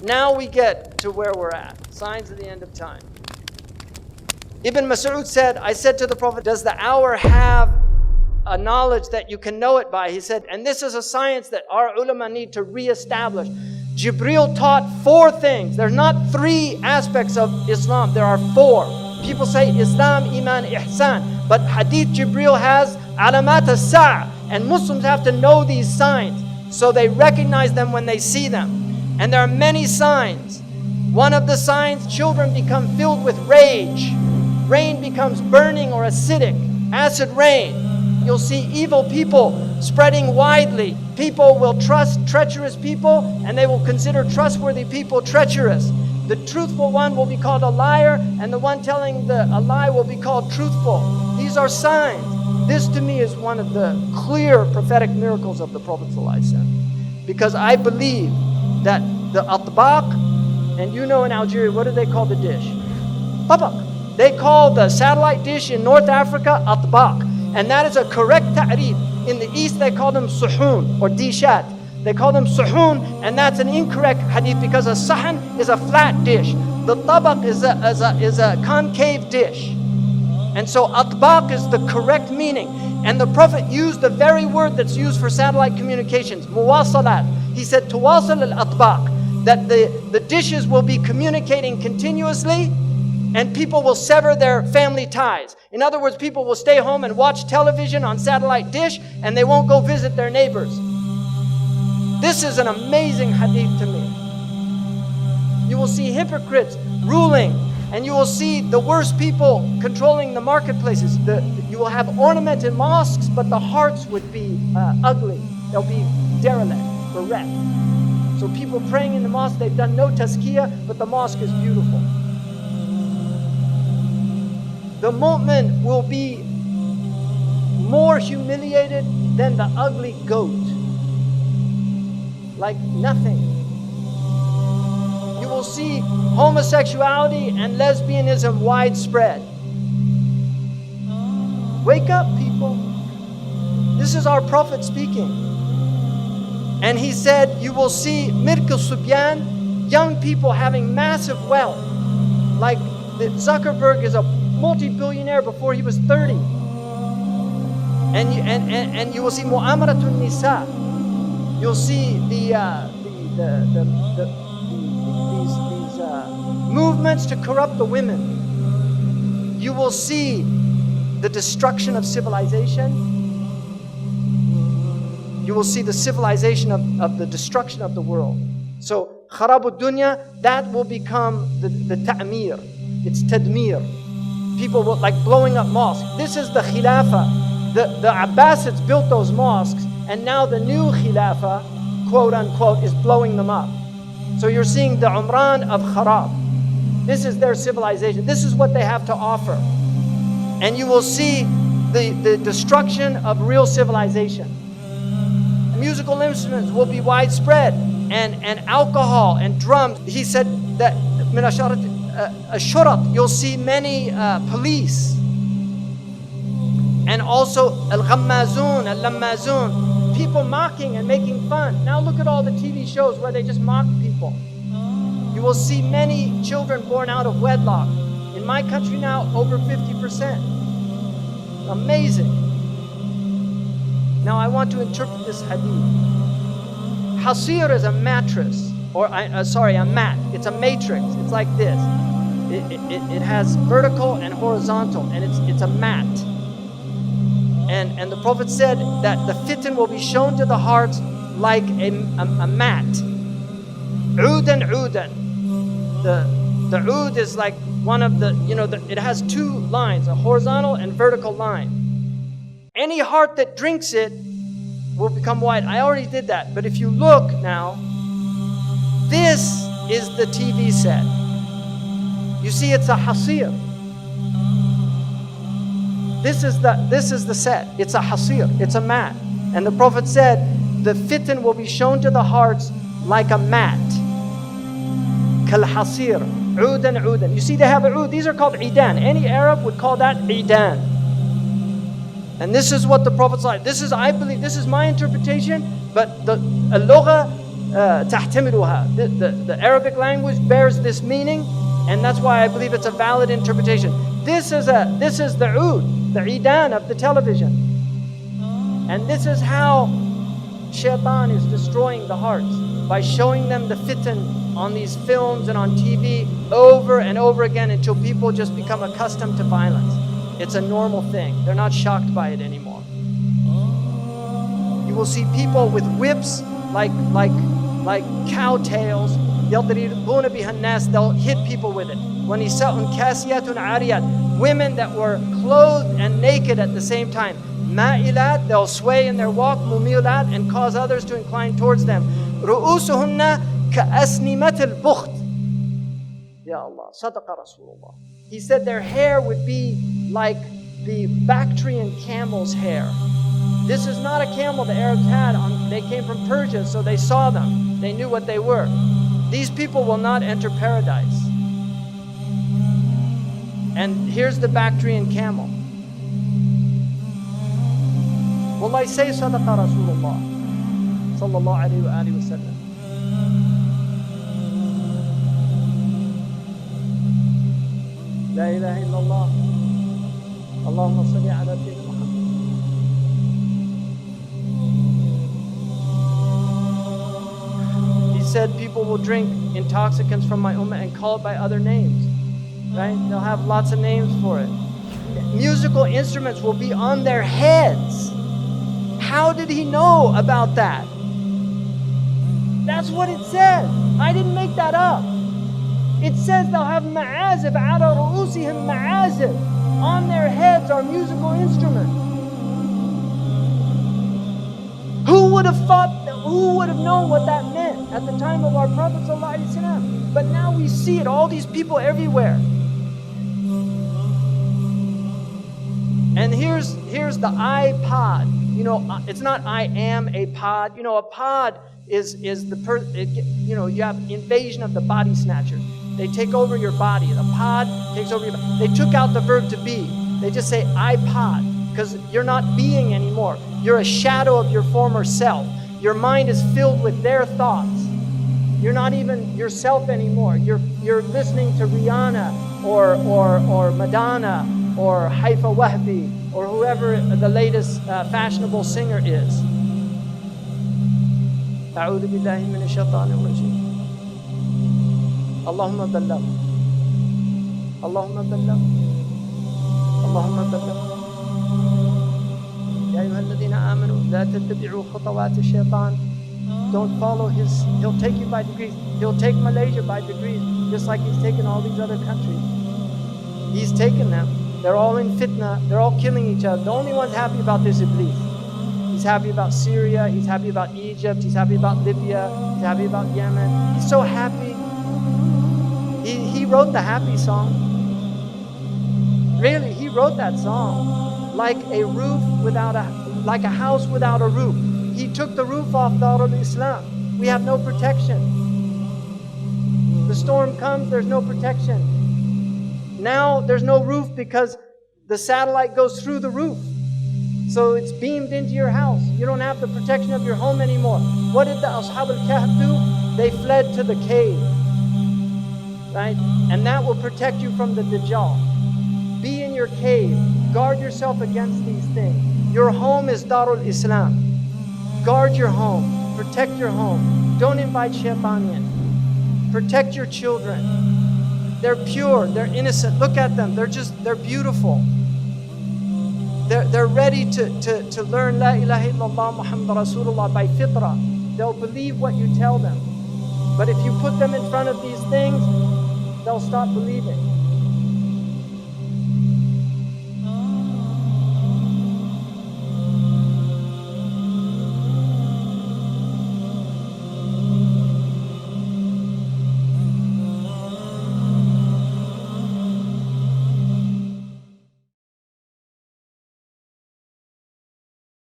Now we get to where we're at. Signs of the end of time. Ibn Mas'ud said, I said to the Prophet, does the hour have a knowledge that you can know it by? He said, and this is a science that our ulama need to reestablish. Jibreel taught 4 things. There's not 3 aspects of Islam. There are 4. People say Islam, Iman, Ihsan. But Hadith Jibreel has alamat as-sa'a. And Muslims have to know these signs so they recognize them when they see them. And there are many signs. One of the signs, children become filled with rage. Rain becomes burning or acidic, acid rain. You'll see evil people spreading widely. People will trust treacherous people, and they will consider trustworthy people treacherous. The truthful one will be called a liar, and the one telling a lie will be called truthful. These are signs. This to me is one of the clear prophetic miracles of the Prophet ﷺ. Because I believe that the atbaq, and you know in Algeria, what do they call the dish? Tabaq. They call the satellite dish in North Africa atbaq. And that is a correct ta'rif. In the East they call them suhoon or dishat. They call them suhoon, and that's an incorrect hadith because a sahan is a flat dish. The tabaq is a concave dish. And so atbaq is the correct meaning. And the Prophet used the very word that's used for satellite communications, muwasalat. He said, tuwasal al-atbaq, that the dishes will be communicating continuously and people will sever their family ties. In other words, people will stay home and watch television on satellite dish and they won't go visit their neighbors. This is an amazing hadith to me. You will see hypocrites ruling, and you will see the worst people controlling the marketplaces. You will have ornamented mosques, but the hearts would be ugly. They'll be derelict, bereft. So people praying in the mosque, they've done no tazkiyah, but the mosque is beautiful. The mu'min will be more humiliated than the ugly goat. Like nothing. You will see homosexuality and lesbianism widespread. Wake up, people. This is our Prophet speaking. And he said, you will see Mirkil Subyan, young people having massive wealth. Like Zuckerberg is a multi-billionaire before he was 30. And you will see Mu'amaratun Nisa. You'll see these movements to corrupt the women. You will see the destruction of civilization. You will see the civilization of the destruction of the world. So Kharabud Dunya, that will become the ta'mir. It's tadmir. People will, like blowing up mosques. This is the khilafah. The Abbasids built those mosques, and now the new khilafah, quote unquote, is blowing them up. So you're seeing the Umran of Kharab. This is their civilization. This is what they have to offer. And you will see the destruction of real civilization. Musical instruments will be widespread, and alcohol and drums. He said that ashurat, you'll see many police. And also al-ghammazun, al-lammazun, people mocking and making fun. Now look at all the TV shows where they just mock people. You will see many children born out of wedlock. In my country now, over 50%. Amazing. Now I want to interpret this hadith. Hasir is a mattress, or a mat. It's a matrix. It's like this. It has vertical and horizontal, and it's a mat. And the Prophet said that the fitan will be shown to the hearts like a mat. Udan. The oud is like one of the, it has two lines, a horizontal and vertical line. Any heart that drinks it will become white. I already did that, but if you look now, this is the TV set. You see, it's a hasir. This is the set. It's a hasir. It's a mat. And the Prophet said, the fitan will be shown to the hearts like a mat. Kal hasir. Udan. You see, they have oud. These are called idan. Any Arab would call that idan. And this is what the Prophet said. I believe, this is my interpretation, but the al-lugha تحتملها. The Arabic language bears this meaning, and that's why I believe it's a valid interpretation. This is the oud, the idan of the television. And this is how Shaitan is destroying the hearts, by showing them the fitan on these films and on TV over and over again until people just become accustomed to violence. It's a normal thing. They're not shocked by it anymore. You will see people with whips like cow tails. يضربون بها الناس. They'll hit people with it. وَنِسَاءٌ كَاسِيَاتٌ عَارِيَاتٌ. Women that were clothed and naked at the same time. مَائِلَات. They'll sway in their walk. مُمِيلَات. And cause others to incline towards them. رُؤُوسُهُنَّ كَأَسْنِمَةِ الْبُخْتِ. Ya Allah, Sadaqa Rasulullah. He said their hair would be like the Bactrian camel's hair. This is not a camel the Arabs had. They came from Persia, so they saw them. They knew what they were. These people will not enter paradise. And here's the Bactrian camel. Wallahi, say Sadaqa Rasulullah sallallahu alayhi wa sallam. La ilaha illallah. Allahumma salli ala sayyidina Muhammad. He said people will drink intoxicants from my ummah and call it by other names. Right? They'll have lots of names for it. Musical instruments will be on their heads. How did he know about that? That's what it says. I didn't make that up. It says they'll have ma'azif, ala ru'usihim ma'azif. On their heads are musical instruments. Who would have thought, who would have known what that meant at the time of our Prophet ﷺ? But now we see it, all these people everywhere. And here's the iPod. You know, it's not I am a pod. You know, a pod is you have invasion of the body snatchers. They take over your body. The pod takes over your body. They took out the verb to be. They just say iPod because you're not being anymore. You're a shadow of your former self. Your mind is filled with their thoughts. You're not even yourself anymore. You're listening to Rihanna or Madonna or Haifa Wahbi or whoever the latest fashionable singer is. أعوذ بالله من الشيطان الرجيم. اللهم بلغ. اللهم بلغ. اللهم بلغ. يا أيها الذين آمنوا لا تتبعوا خطوات الشيطان. Don't follow his. He'll take you by degrees. He'll take Malaysia by degrees, just like he's taken all these other countries. He's taken them. They're all in fitna. They're all killing each other. The only one's happy about this Iblis. He's happy about Syria. He's happy about Egypt. He's happy about Libya. He's happy about Yemen. He's so happy. He wrote the happy song. Really, he wrote that song. Like like a house without a roof. He took the roof off Darul Islam. We have no protection. The storm comes, there's no protection. Now there's no roof because the satellite goes through the roof. So it's beamed into your house. You don't have the protection of your home anymore. What did the Ashab al-Kahf do? They fled to the cave. Right? And that will protect you from the Dajjal. Be in your cave. Guard yourself against these things. Your home is Darul Islam. Guard your home. Protect your home. Don't invite Shaitan in. Protect your children. They're pure. They're innocent. Look at them. They're beautiful. They're ready to learn La ilaha illallah Muhammad Rasulullah by fitrah. They'll believe what you tell them. But if you put them in front of these things, they'll stop believing.